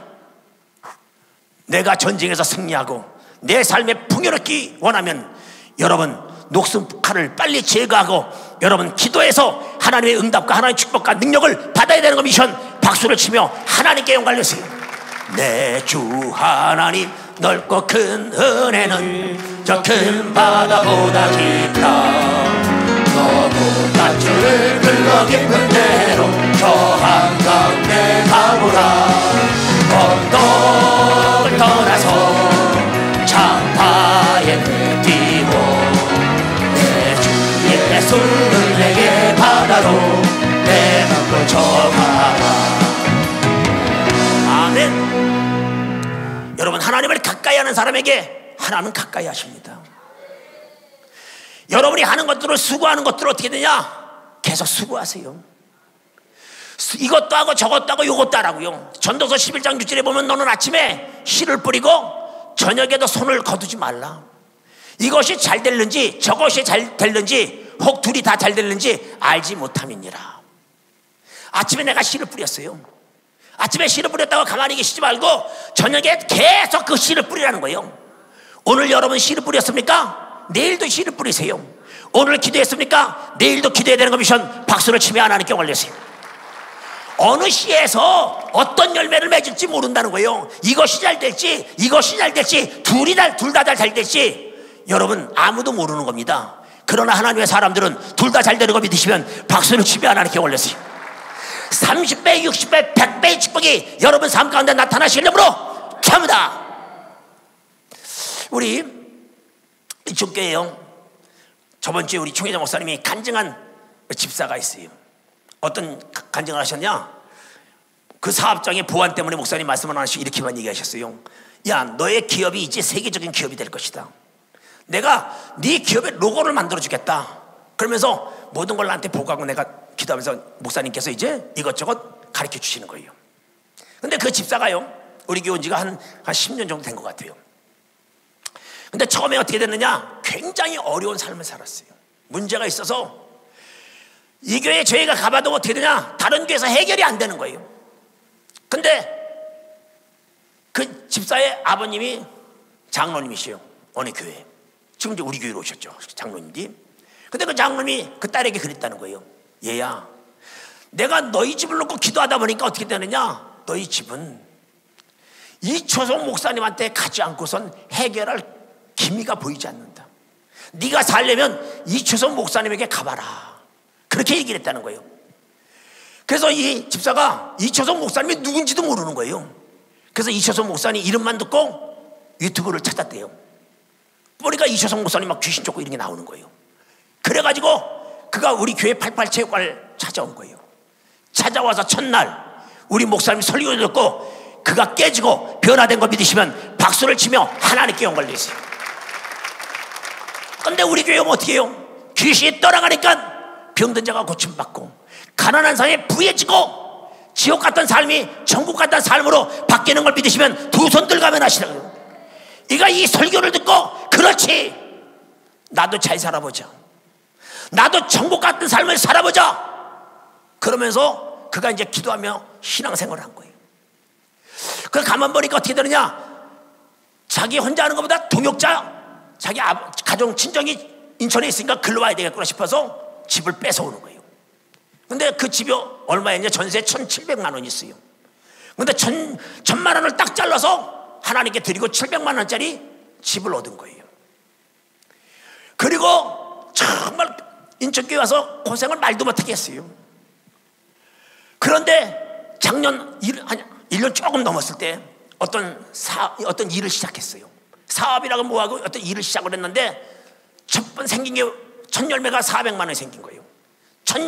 내가 전쟁에서 승리하고 내 삶에 풍요롭기 원하면 여러분 녹슨 칼을 빨리 제거하고 여러분 기도해서 하나님의 응답과 하나님의 축복과 능력을 받아야 되는 거 미션. 박수를 치며 하나님께 영광을 드리세요. 내 주 하나님 넓고 큰 은혜는 저 큰 바다보다 깊다. 너무 낮줄을 흘러 깊은 대로 저 한가운데 가보라. 언덕을 떠나서 창파에 뛰고 내 주 예수를 내게 바다로 내놓고 저가라. 아멘. 여러분 하나님을 가까이 하는 사람에게 하나님은 가까이 하십니다. 여러분이 하는 것들을 수고하는 것들을 어떻게 되냐? 계속 수고하세요. 이것도 하고 저것도 하고 이것도 하라고요. 전도서 11장 6절에 보면 너는 아침에 씨를 뿌리고 저녁에도 손을 거두지 말라. 이것이 잘 될는지 저것이 잘 될는지 혹 둘이 다 잘 될는지 알지 못함이니라. 아침에 내가 씨를 뿌렸어요. 아침에 씨를 뿌렸다고 가만히 계시지 말고 저녁에 계속 그 씨를 뿌리라는 거예요. 오늘 여러분 씨를 뿌렸습니까? 내일도 씨를 뿌리세요. 오늘 기도했습니까? 내일도 기도해야 되는 거 미션. 박수를 치며 하나님께 올리세요. 어느 시에서 어떤 열매를 맺을지 모른다는 거예요. 이것이 잘 될지 이것이 잘 될지 둘 다 잘 될지 여러분 아무도 모르는 겁니다. 그러나 하나님의 사람들은 둘 다 잘 되는 거 믿으시면 박수를 치며 하나님께 올리세요. 30배, 60배, 100배의 축복이 여러분 삶 가운데 나타나시려므로 참다. 우리 이쪽교회요 저번 주에 우리 총회장 목사님이 간증한 집사가 있어요. 어떤 간증을 하셨냐? 그 사업장의 보안 때문에 목사님 말씀을 안 하시고 이렇게만 얘기하셨어요. 야, 너의 기업이 이제 세계적인 기업이 될 것이다. 내가 네 기업의 로고를 만들어 주겠다. 그러면서 모든 걸 나한테 보고하고 내가 기도하면서 목사님께서 이제 이것저것 가르쳐 주시는 거예요. 근데 그 집사가요 우리 교회 온 지가 한 10년 정도 된 것 같아요. 근데 처음에 어떻게 됐느냐? 굉장히 어려운 삶을 살았어요. 문제가 있어서 이 교회에 저희가 가봐도 어떻게 되냐? 다른 교회에서 해결이 안 되는 거예요. 근데 그 집사의 아버님이 장로님이시요. 어느 교회. 지금 이제 우리 교회로 오셨죠. 장로님이. 근데 그 장로님이 그 딸에게 그랬다는 거예요. 얘야, 내가 너희 집을 놓고 기도하다 보니까 어떻게 되느냐? 너희 집은 이초성 목사님한테 가지 않고선 해결할 기미가 보이지 않는다. 네가 살려면 이초성 목사님에게 가봐라. 그렇게 얘기를 했다는 거예요. 그래서 이 집사가 이초성 목사님이 누군지도 모르는 거예요. 그래서 이초성 목사님 이름만 듣고 유튜브를 찾았대요. 보니까 이초성 목사님 막 귀신 쫓고 이런 게 나오는 거예요. 그래가지고 그가 우리 교회 88체육관을 찾아온 거예요. 찾아와서 첫날 우리 목사님 설교를 듣고 그가 깨지고 변화된 거 믿으시면 박수를 치며 하나님께 영광을 내세요. 근데 우리 교회는 어떻게 해요? 귀신이 떠나가니까 병든 자가 고침받고 가난한 사람이 부해지고 지옥 같던 삶이 천국 같던 삶으로 바뀌는 걸 믿으시면 두 손 들가면 하시라고요. 이가 이 설교를 듣고 그렇지, 나도 잘 살아보자, 나도 천국 같은 삶을 살아보자, 그러면서 그가 이제 기도하며 신앙생활을 한 거예요. 그 가만 보니까 어떻게 되느냐, 자기 혼자 하는 것보다 동역자, 자기 가정 친정이 인천에 있으니까 글로 와야 되겠구나 싶어서 집을 뺏어오는 거예요. 근데 그 집이 얼마였냐? 전세 1,700만 원이 있어요. 근데 1,000만 원을 딱 잘라서 하나님께 드리고 700만 원짜리 집을 얻은 거예요. 그리고 정말 인천교회 와서 고생을 말도 못하게 했어요. 그런데 작년 1년 조금 넘었을 때 어떤 일을 시작했어요. 사업이라고 뭐하고 어떤 일을 시작을 했는데 첫 번 생긴 게 첫 열매가 400만 원이 생긴 거예요. 첫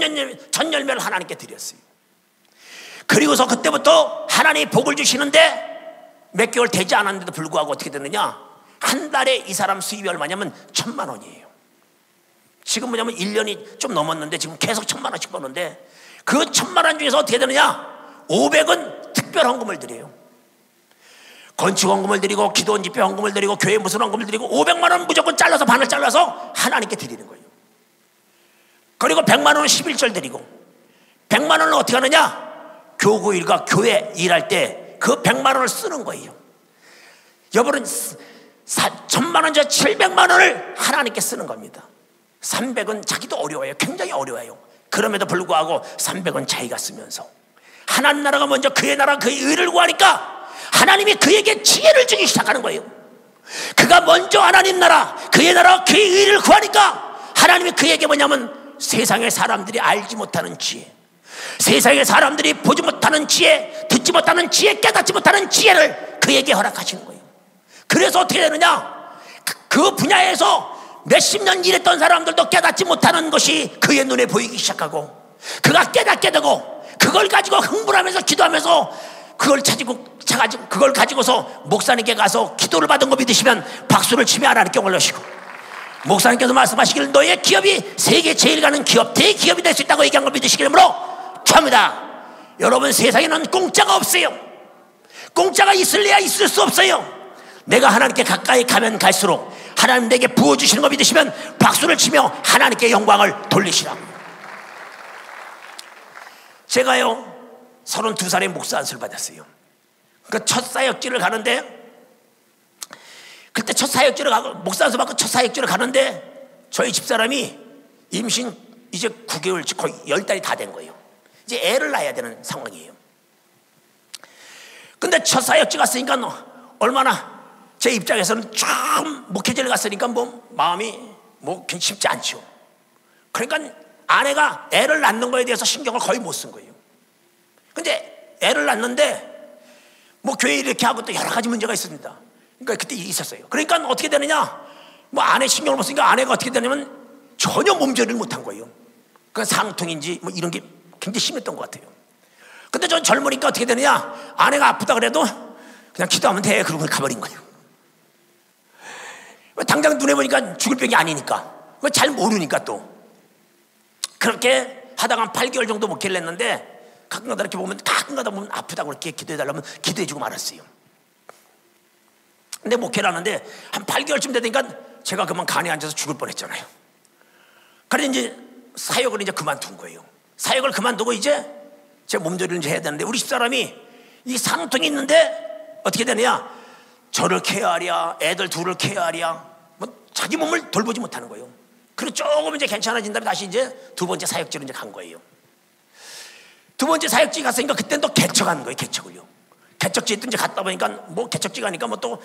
열매를 하나님께 드렸어요. 그리고서 그때부터 하나님이 복을 주시는데 몇 개월 되지 않았는데도 불구하고 어떻게 됐느냐, 한 달에 이 사람 수입이 얼마냐면 1,000만 원이에요. 지금 뭐냐면 1년이 좀 넘었는데 지금 계속 1,000만 원씩 버는데 그 1,000만 원 중에서 어떻게 되느냐, 500은 특별 헌금을 드려요. 건축 헌금을 드리고 기도원 집회 헌금을 드리고 교회 무슨 헌금을 드리고 500만 원 무조건 잘라서 반을 잘라서 하나님께 드리는 거예요. 그리고 100만 원은 11절 드리고 100만 원은 어떻게 하느냐, 교구 일과 교회 일할 때 그 100만 원을 쓰는 거예요. 여러분은 1,000만 원, 700만 원을 하나님께 쓰는 겁니다. 300은 자기도 어려워요. 굉장히 어려워요. 그럼에도 불구하고 300은 자기가 쓰면서 하나님 나라가 먼저 그의 나라 그의 의를 구하니까 하나님이 그에게 지혜를 주기 시작하는 거예요. 그가 먼저 하나님 나라 그의 나라 그의 의를 구하니까 하나님이 그에게 뭐냐면 세상의 사람들이 알지 못하는 지혜, 세상의 사람들이 보지 못하는 지혜, 듣지 못하는 지혜, 깨닫지 못하는 지혜를 그에게 허락하시는 거예요. 그래서 어떻게 되느냐, 그 분야에서 몇십 년 일했던 사람들도 깨닫지 못하는 것이 그의 눈에 보이기 시작하고 그가 깨닫게 되고 그걸 가지고 흥분하면서 기도하면서 그걸 가지고서 목사님께 가서 기도를 받은 거 믿으시면 박수를 치며 하나님께 올려주시고, 목사님께서 말씀하시기를 너의 기업이 세계 제일 가는 기업, 대기업이 될 수 있다고 얘기한 걸 믿으시기로 축하합니다. 여러분, 세상에는 공짜가 없어요. 공짜가 있을래야 있을 수 없어요. 내가 하나님께 가까이 가면 갈수록 하나님 내게 부어주시는 거 믿으시면 박수를 치며 하나님께 영광을 돌리시라고. 제가요 32살에 목사 안수를 받았어요. 그 첫 사역지를 가는데, 그때 첫 사역지를 가고 목사 안수 받고 첫 사역지를 가는데 저희 집사람이 임신 이제 9개월, 거의 10달이 다 된 거예요. 이제 애를 낳아야 되는 상황이에요. 근데 첫 사역지 갔으니까 얼마나 제 입장에서는 좀 목회지를 갔으니까 뭐 마음이 뭐 쉽지 않죠. 그러니까 아내가 애를 낳는 거에 대해서 신경을 거의 못 쓴 거예요. 근데 애를 낳는데 뭐 교회 이렇게 하고 또 여러 가지 문제가 있습니다. 그러니까 그때 일이 있었어요. 그러니까 어떻게 되느냐, 뭐 아내 신경을 못 쓰니까 아내가 어떻게 되냐면 전혀 몸조리를 못한 거예요. 그 상통인지 뭐 이런 게 굉장히 심했던 것 같아요. 근데 전 젊으니까 어떻게 되느냐, 아내가 아프다 그래도 그냥 기도하면 돼 그러고 가버린 거예요. 당장 눈에 보니까 죽을 병이 아니니까, 잘 모르니까 또 그렇게 하다가 한 8개월 정도 목회를 했는데 가끔가다 이렇게 보면 아프다고 이렇게 기도해달라면 기도해주고 말았어요. 근데 목회를 하는데 한 8개월쯤 되니까 제가 그만 간에 앉아서 죽을 뻔했잖아요. 그래서 이제 사역을 이제 그만둔 거예요. 사역을 그만두고 이제 제 몸조리를 이제 해야 되는데 우리 집사람이 이 상통이 있는데 어떻게 되느냐, 저를 케어하랴 애들 둘을 케어하랴 뭐 자기 몸을 돌보지 못하는 거예요. 그리고 조금 이제 괜찮아진 다음에 다시 이제 두 번째 사역지로 이제 간 거예요. 두 번째 사역지 갔으니까 그때는 또 개척하는 거예요. 개척을요. 개척지에 또 이제 갔다 보니까 뭐 개척지 가니까 뭐 또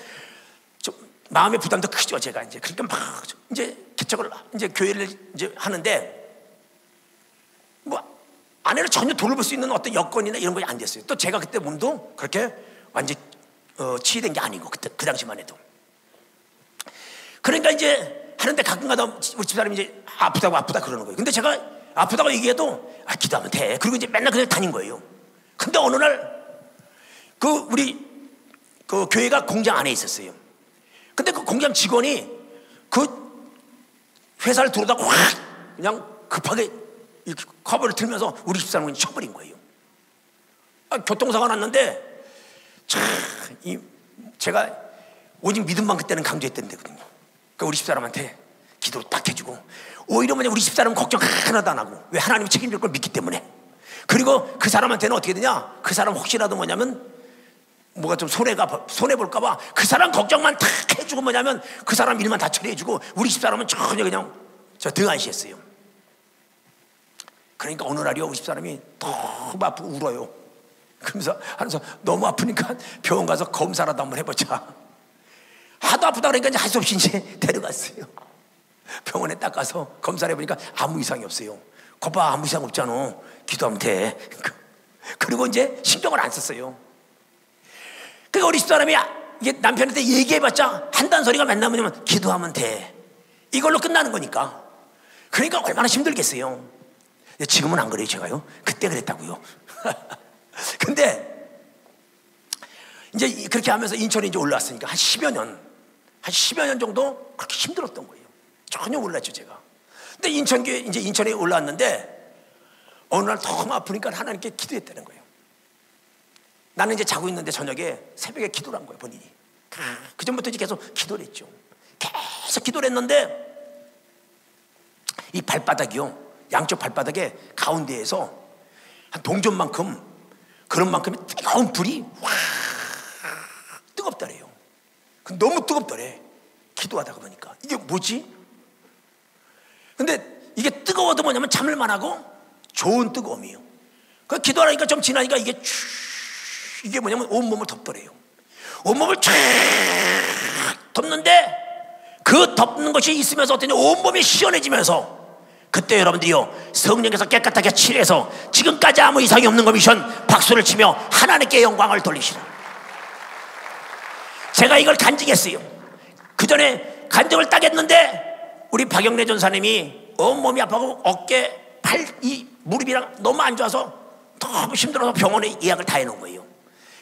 좀 마음의 부담도 크죠, 제가 이제. 그러니까 막 이제 개척을 이제 교회를 이제 하는데 뭐 안에는 전혀 돌볼 수 있는 어떤 여건이나 이런 것이 안 됐어요. 또 제가 그때 몸도 그렇게 완전 치유된 게 아니고 그때 그 당시만 해도. 그러니까 이제 하는데 가끔가다 우리 집사람이 이제 아프다 그러는 거예요. 근데 제가 아프다고 얘기해도 기도하면 돼. 그리고 이제 맨날 그냥 다닌 거예요. 근데 어느 날 우리 그 교회가 공장 안에 있었어요. 근데 그 공장 직원이 그 회사를 들어다가 확 그냥 급하게 커버를 들면서 우리 집사람을 쳐버린 거예요. 교통사고가 났는데 제가 오직 믿음만 그때는 강조했던 데거든요. 그러니까 우리 집사람한테 기도를 딱 해주고, 오히려 우리 집사람은 걱정 하나도 안 하고, 왜 하나님이 책임질 걸 믿기 때문에. 그리고 그 사람한테는 어떻게 되냐, 그 사람 혹시라도 뭐가 좀 손해볼까봐 그 사람 걱정만 다 해주고, 그 사람 일만 다 처리해주고, 우리 집사람은 전혀 그냥 등한시했어요. 그러니까 어느 날이요, 우리 집사람이 너무 아프고 울어요. 그러면서 너무 아프니까 병원 가서 검사라도 한번 해보자. 하도 아프다 그러니까 이제 할 수 없이 이제 데려갔어요. 병원에 딱 가서 검사를 해보니까 아무 이상이 없어요. 거봐, 아무 이상 없잖아. 기도하면 돼. 그리고 이제 신경을 안 썼어요. 그러니까 우리 집사람이 이게 남편한테 얘기해봤자 한다는 소리가 맨날 뭐냐면 기도하면 돼. 이걸로 끝나는 거니까. 그러니까 얼마나 힘들겠어요. 지금은 안 그래요, 제가요. 그때 그랬다고요. 근데 이제 그렇게 하면서 인천에 이제 올라왔으니까 한 10여 년 정도 그렇게 힘들었던 거예요. 전혀 몰랐죠, 제가. 근데 인천에 올라왔는데 어느 날 너무 아프니까 하나님께 기도했다는 거예요. 나는 이제 자고 있는데 저녁에 새벽에 기도를 한 거예요, 본인이. 그 전부터 이제 계속 기도를 했죠. 계속 기도를 했는데 이 발바닥이요, 양쪽 발바닥에 가운데에서 한 동전만큼, 그런 만큼의 뜨거운 불이 확 뜨겁더래요. 너무 뜨겁더래. 기도하다가 보니까 이게 뭐지? 근데 이게 뜨거워도 뭐냐면 참을만 하고 좋은 뜨거움이에요. 그 기도하니까 좀 지나니까 이게 뭐냐면 온몸을 덮더래요. 온몸을 쫙 덮는데 그 덮는 것이 있으면서 어떠냐, 온몸이 시원해지면서, 그때 여러분들이요, 성령께서 깨끗하게 칠해서 지금까지 아무 이상이 없는 거 미션 박수를 치며 하나님께 영광을 돌리시라. 제가 이걸 간증했어요. 그 전에 간증을 딱 했는데 우리 박영래 전사님이 온몸이 아파서 어깨, 팔, 이 무릎이랑 너무 안 좋아서 너무 힘들어서 병원에 예약을 다 해놓은 거예요.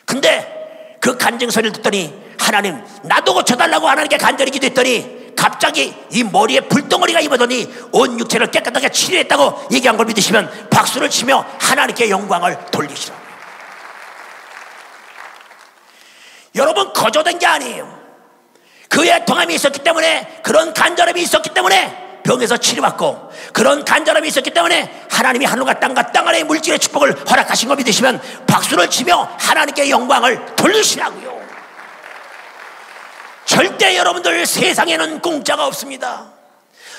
근데 그 간증 소리를 듣더니 하나님, 나도 고쳐달라고 하나님께 간절히 기도했더니 갑자기 이 머리에 불덩어리가 입어더니 온 육체를 깨끗하게 치료했다고 얘기한 걸 믿으시면 박수를 치며 하나님께 영광을 돌리시라. 여러분, 거저된 게 아니에요. 그의 동함이 있었기 때문에, 그런 간절함이 있었기 때문에 병에서 치료받고, 그런 간절함이 있었기 때문에 하나님이 하늘과 땅 아래의 물질의 축복을 허락하신 거 믿으시면 박수를 치며 하나님께 영광을 돌리시라고요. 절대 여러분들, 세상에는 공짜가 없습니다.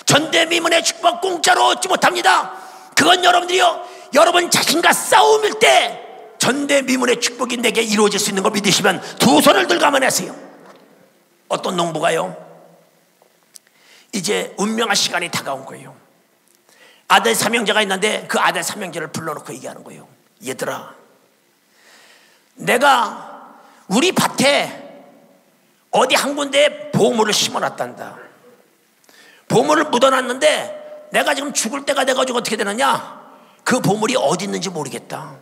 전대미문의 축복 공짜로 얻지 못합니다. 그건 여러분들이요, 여러분 자신과 싸움일 때 전대미문의 축복이 내게 이루어질 수 있는 걸 믿으시면 두 손을 들고 한번 하세요. 어떤 농부가요, 이제 운명한 시간이 다가온 거예요. 아들 삼형제가 있는데 그 아들 삼형제를 불러놓고 얘기하는 거예요. 얘들아, 내가 우리 밭에 어디 한 군데에 보물을 심어놨단다. 보물을 묻어놨는데 내가 지금 죽을 때가 돼가지고 어떻게 되느냐, 그 보물이 어디 있는지 모르겠다.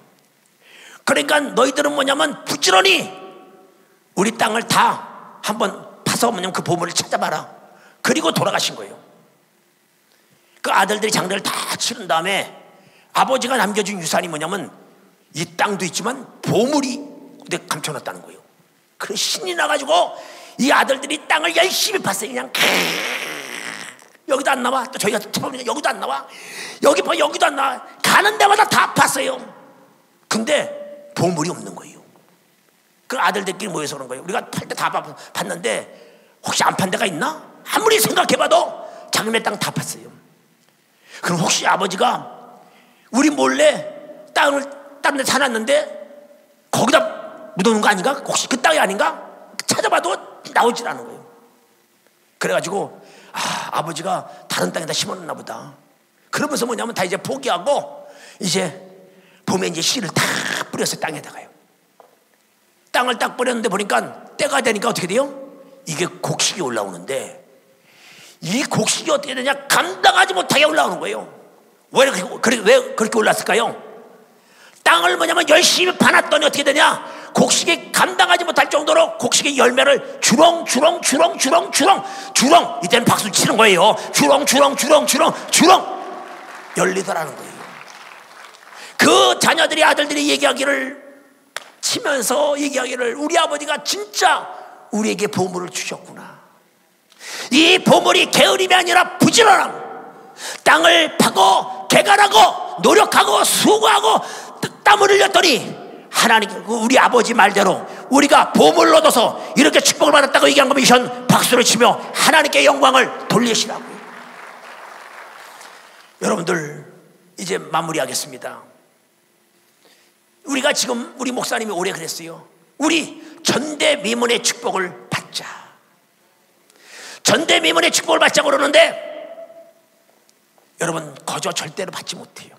그러니까 너희들은 뭐냐면 부지런히 우리 땅을 다 한번 파서 뭐냐면 그 보물을 찾아봐라. 그리고 돌아가신 거예요. 그 아들들이 장례를 다 치른 다음에 아버지가 남겨준 유산이 뭐냐면 이 땅도 있지만 보물이 내가 감춰놨다는 거예요. 그래 신이 나가지고 이 아들들이 땅을 열심히 팠어요. 그냥 여기도 안 나와, 또 저희가 쳐보면 여기도 안 나와, 여기 봐, 여기도 안 나와. 가는 데마다 다 팠어요. 근데 보물이 없는 거예요. 그 아들들끼리 모여서 그런 거예요. 우리가 팔 때 다 봤는데 혹시 안 판 데가 있나? 아무리 생각해봐도 자기네 땅 다 팠어요. 그럼 혹시 아버지가 우리 몰래 땅을 다른 데 사놨는데 거기다 묻어놓은 거 아닌가? 혹시 그 땅이 아닌가? 찾아봐도 나오질 않은 거예요. 그래가지고 아버지가 다른 땅에다 심어놨나 보다. 그러면서 뭐냐면 다 이제 포기하고 이제 봄에 이제 씨를 다 뿌렸어요. 땅에다가요. 땅을 딱 뿌렸는데 보니까 때가 되니까 어떻게 돼요? 이게 곡식이 올라오는데 이 곡식이 어떻게 되냐? 감당하지 못하게 올라오는 거예요. 왜 그렇게 올랐을까요? 땅을 뭐냐면 열심히 파놨더니 어떻게 되냐? 곡식이 감당하지 못할 정도로 곡식의 열매를 주렁 이때는 박수 치는 거예요. 주렁 열리더라는 거예요. 그 자녀들이 아들들이 얘기하기를 치면서 얘기하기를 우리 아버지가 진짜 우리에게 보물을 주셨구나. 이 보물이 게으름이 아니라 부지런함. 땅을 파고 개간하고 노력하고 수고하고 땀을 흘렸더니 하나님 우리 아버지 말대로 우리가 보물을 얻어서 이렇게 축복을 받았다고 얘기한 거 미션 박수를 치며 하나님께 영광을 돌리시라고요. 여러분들 이제 마무리하겠습니다. 우리가 지금 우리 목사님이 오래 그랬어요. 우리 전대미문의 축복을 받자. 전대미문의 축복을 받자고 그러는데 여러분 거저 절대로 받지 못해요.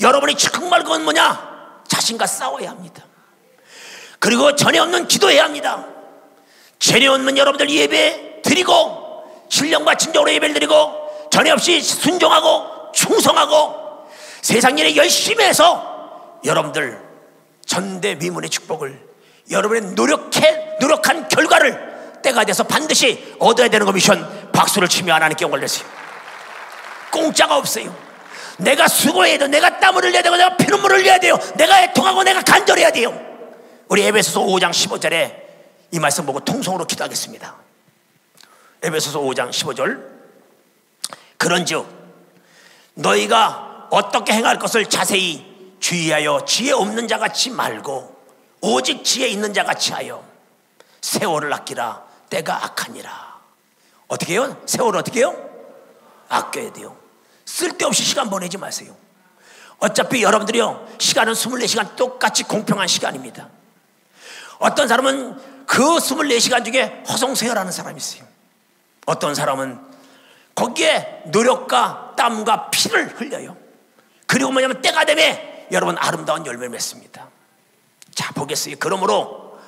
여러분이 정말 그건 뭐냐? 자신과 싸워야 합니다. 그리고 전에 없는 기도해야 합니다. 전에 없는 여러분들 예배 드리고 신령과 진정으로 예배를 드리고 전에 없이 순종하고 충성하고 세상 일에 열심히 해서 여러분들 전대미문의 축복을 여러분의 노력한 결과를 때가 돼서 반드시 얻어야 되는 거 미션 박수를 치며 하나님께 영광을 내세요. 공짜가 없어요. 내가 수고해야 돼요. 내가 땀을 흘려야 되고 내가 피눈물을 흘려야 돼요. 내가 애통하고 내가 간절해야 돼요. 우리 에베소서 5장 15절에 이 말씀 보고 통성으로 기도하겠습니다. 에베소서 5장 15절 그런즉 너희가 어떻게 행할 것을 자세히 주의하여 지혜 없는 자같이 말고 오직 지혜 있는 자같이 하여 세월을 아끼라. 때가 악하니라. 어떻게 해요? 세월을 어떻게 해요? 아껴야 돼요. 쓸데없이 시간 보내지 마세요. 어차피 여러분들이요 시간은 24시간 똑같이 공평한 시간입니다. 어떤 사람은 그 24시간 중에 허송세월하는 사람이 있어요. 어떤 사람은 거기에 노력과 땀과 피를 흘려요. 그리고 뭐냐면 때가 되면 여러분 아름다운 열매를 맺습니다. 자 보겠어요. 그러므로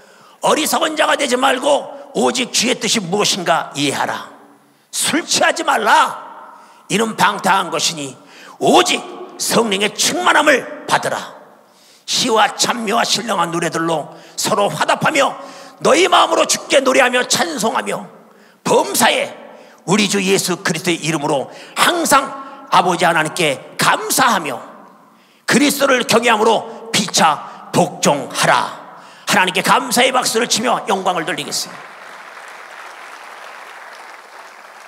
어리석은 자가 되지 말고 오직 주의 뜻이 무엇인가 이해하라. 술 취하지 말라. 이는 방탕한 것이니 오직 성령의 충만함을 받으라. 시와 찬미와 신령한 노래들로 서로 화답하며 너희 마음으로 주께 노래하며 찬송하며 범사에 우리 주 예수 그리스도의 이름으로 항상 아버지 하나님께 감사하며 그리스도를 경외함으로 피차 복종하라. 하나님께 감사의 박수를 치며 영광을 돌리겠습니다.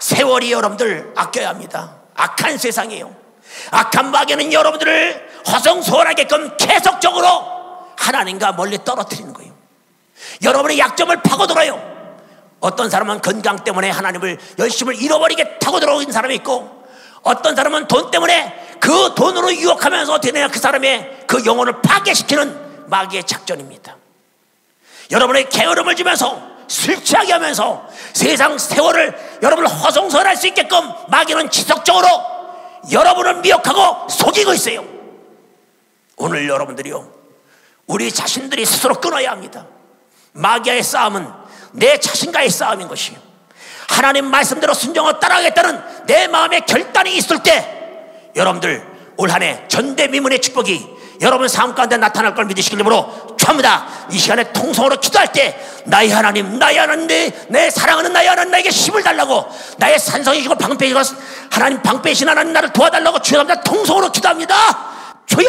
세월이 여러분들 아껴야 합니다. 악한 세상이에요. 악한 마귀는 여러분들을 허송소홀하게끔 계속적으로 하나님과 멀리 떨어뜨리는 거예요. 여러분의 약점을 파고들어요. 어떤 사람은 건강 때문에 하나님을 열심을 잃어버리게 타고들어온 사람이 있고 어떤 사람은 돈 때문에 그 돈으로 유혹하면서 어떻게 되냐 그 사람의 그 영혼을 파괴시키는 마귀의 작전입니다. 여러분의 게으름을 주면서 술 취하게 하면서 세상 세월을 여러분을 허송소홀할 수 있게끔 마귀는 지속적으로 여러분을 미혹하고 속이고 있어요. 오늘 여러분들이요 우리 자신들이 스스로 끊어야 합니다. 마귀와의 싸움은 내 자신과의 싸움인 것이에요. 하나님 말씀대로 순종하고 따라가겠다는 내 마음의 결단이 있을 때 여러분들 올 한 해 전대미문의 축복이 여러분 삶 가운데 나타날 걸 믿으시길 바라고 전부다 이 시간에 통성으로 기도할 때 나의 하나님 내 사랑하는 나의 하나님 나에게 힘을 달라고 나의 산성이시고 방패이시고 하나님 방패이신 하나님 나를 도와달라고 주여 통성으로 기도합니다. 주여